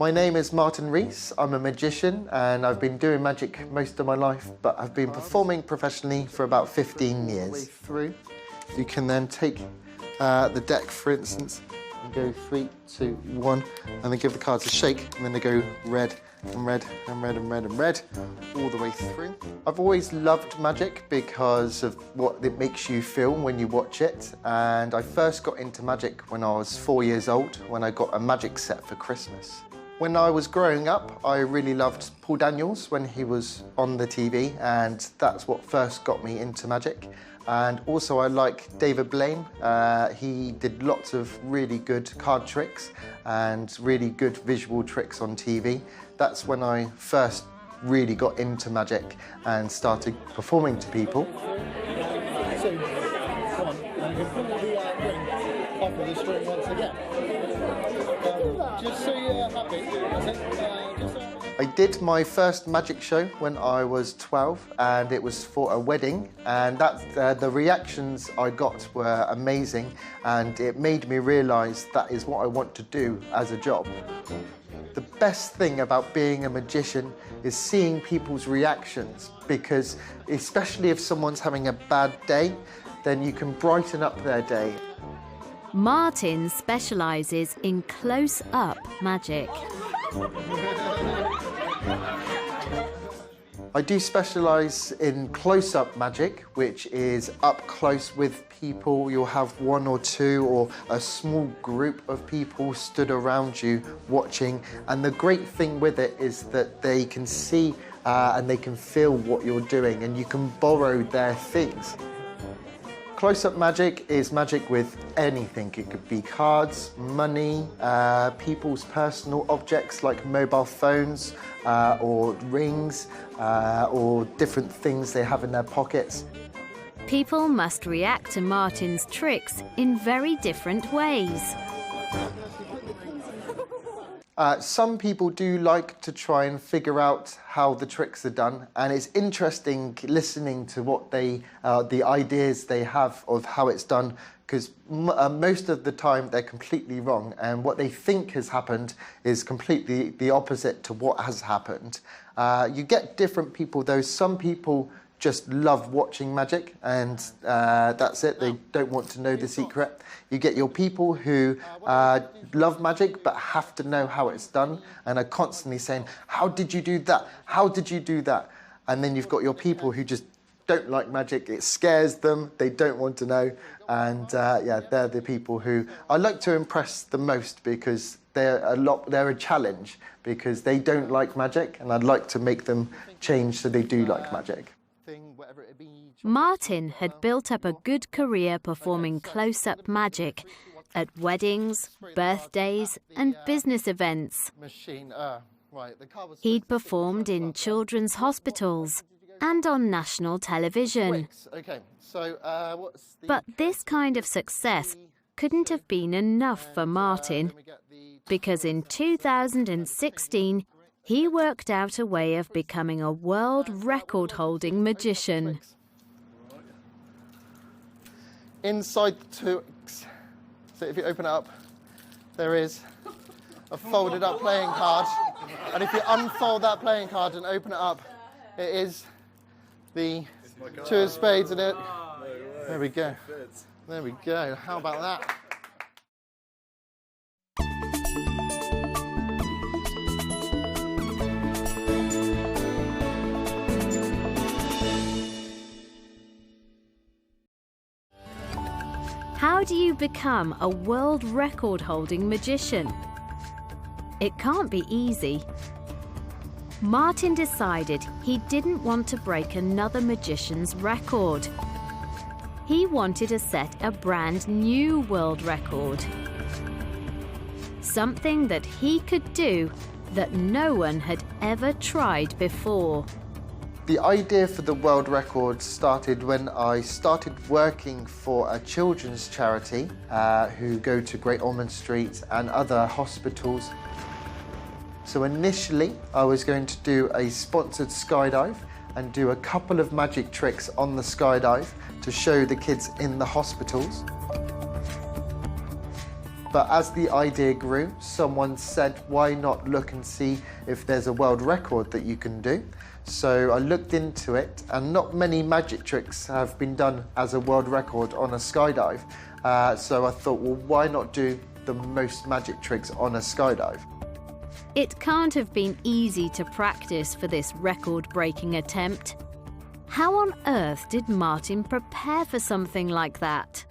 My name is Martin Rees. I'm a magician and I've been doing magic most of my life, but I've been performing professionally for about 15 years. Through, you can then take the deck, for instance, and go 3, 2, 1, and then give the cards a shake, and then they go red and red and red and red and red all the way through. I've always loved magic because of what it makes you feel when you watch it, and I first got into magic when I was 4 years old, when I got a magic set for Christmas. When I was growing up, I really loved Paul Daniels when he was on the TV, and that's what first got me into magic. And also I like David Blaine. He did lots of really good card tricks and really good visual tricks on TV. That's when I first really got into magic and started performing to people. So, come on, you can pull the ring off of the string once again. Just so you're happy, I did my first magic show when I was 12, and it was for a wedding, and the reactions I got were amazing, and it made me realise that is what I want to do as a job. The best thing about being a magician is seeing people's reactions, because especially if someone's having a bad day, then you can brighten up their day. Martin specialises in close-up magic. I do specialise in close-up magic, which is up close with people. You'll have 1 or 2 or a small group of people stood around you watching, and the great thing with it is that they can see and they can feel what you're doing, and you can borrow their things. Close-up magic is magic with anything. It could be cards, money, people's personal objects like mobile phones or rings or different things they have in their pockets. People must react to Martin's tricks in very different ways. Some people do like to try and figure out how the tricks are done, and it's interesting listening to what the ideas they have of how it's done, because most of the time they're completely wrong, and what they think has happened is completely the opposite to what has happened. You get different people though. Some people just love watching magic, and that's it. They don't want to know the secret. You get your people who love magic but have to know how it's done and are constantly saying, how did you do that? How did you do that? And then you've got your people who just don't like magic. It scares them. They don't want to know. And yeah, they're the people who I like to impress the most, because they're a challenge, because they don't like magic, and I'd like to make them change so they do like magic. Martin had built up a good career performing close-up magic at weddings, birthdays and business events. He'd performed in children's hospitals and on national television. But this kind of success couldn't have been enough for Martin, because in 2016 he worked out a way of becoming a world record-holding magician. Inside the twigs, so if you open it up, there is a folded up playing card. And if you unfold that playing card and open it up, it is the 2 of spades in it. There we go. There we go. How about that? How do you become a world record-holding magician? It can't be easy. Martin decided he didn't want to break another magician's record. He wanted to set a brand new world record. Something that he could do that no one had ever tried before. The idea for the world record started when I started working for a children's charity who go to Great Ormond Street and other hospitals. So initially I was going to do a sponsored skydive and do a couple of magic tricks on the skydive to show the kids in the hospitals. But as the idea grew, someone said, why not look and see if there's a world record that you can do? So I looked into it, and not many magic tricks have been done as a world record on a skydive. So I thought, well, why not do the most magic tricks on a skydive? It can't have been easy to practice for this record-breaking attempt. How on earth did Martin prepare for something like that?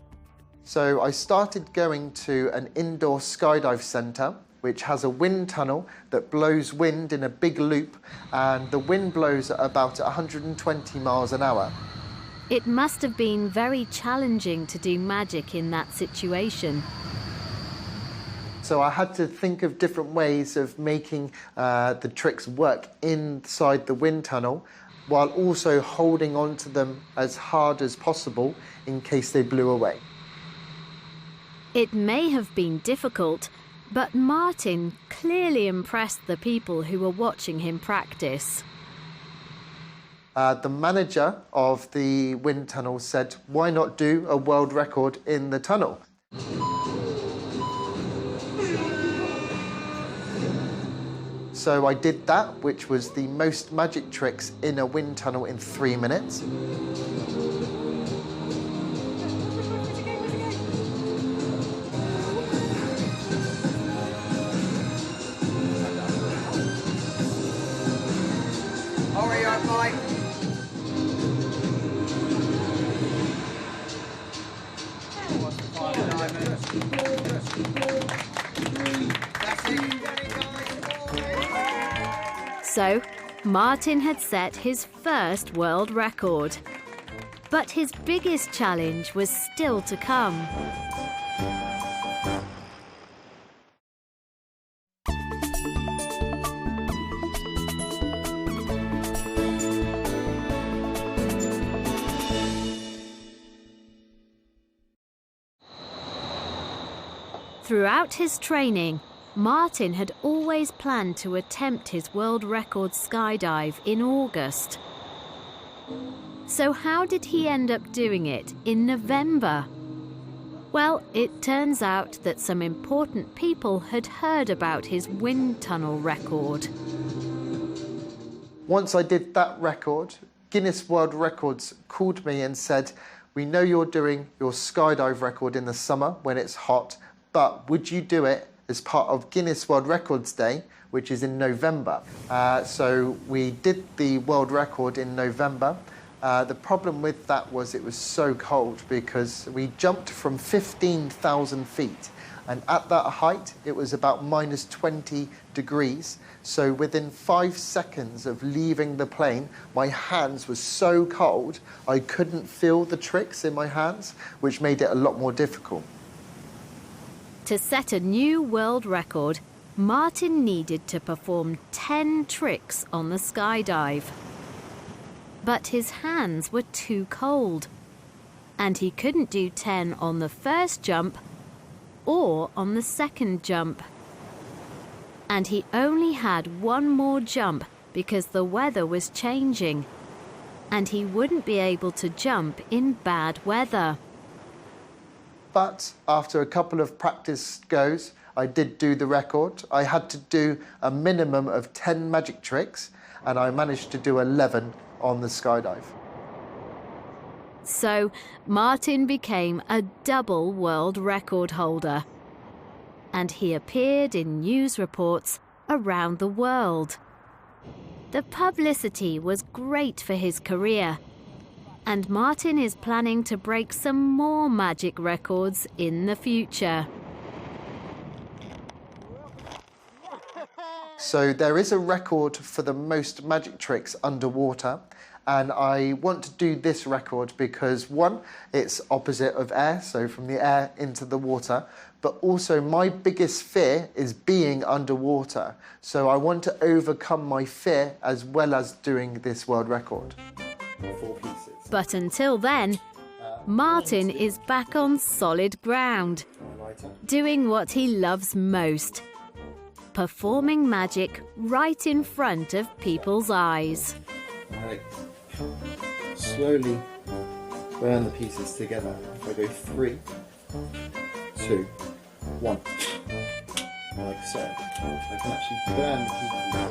So I started going to an indoor skydive centre, which has a wind tunnel that blows wind in a big loop, and the wind blows at about 120 miles an hour. It must have been very challenging to do magic in that situation. So I had to think of different ways of making the tricks work inside the wind tunnel, while also holding on to them as hard as possible in case they blew away. It may have been difficult, but Martin clearly impressed the people who were watching him practice. The manager of the wind tunnel said, why not do a world record in the tunnel? So I did that, which was the most magic tricks in a wind tunnel in 3 minutes. Hurry up, Mike. So, Martin had set his first world record. But his biggest challenge was still to come. Throughout his training, Martin had always planned to attempt his world record skydive in August. So how did he end up doing it in November? Well, it turns out that some important people had heard about his wind tunnel record. Once I did that record, Guinness World Records called me and said, we know you're doing your skydive record in the summer when it's hot, but would you do it as part of Guinness World Records Day, which is in November? So we did the world record in November. The problem with that was it was so cold because we jumped from 15,000 feet, and at that height it was about minus 20 degrees. So within 5 seconds of leaving the plane, my hands were so cold I couldn't feel the tricks in my hands, which made it a lot more difficult. To set a new world record, Martin needed to perform 10 tricks on the skydive. But his hands were too cold, and he couldn't do 10 on the first jump or on the second jump. And he only had one more jump because the weather was changing, and he wouldn't be able to jump in bad weather. But after a couple of practice goes, I did do the record. I had to do a minimum of 10 magic tricks, and I managed to do 11 on the skydive. So Martin became a double world record holder, and he appeared in news reports around the world. The publicity was great for his career, and Martin is planning to break some more magic records in the future. So there is a record for the most magic tricks underwater, and I want to do this record because, one, it's opposite of air, so from the air into the water, but also my biggest fear is being underwater. So I want to overcome my fear as well as doing this world record. 4 pieces. But until then, Martin is back on solid ground, doing what he loves most, performing magic right in front of people's eyes. Right. Slowly burn the pieces together. If I go 3, 2, 1. Like so. I can actually burn the key.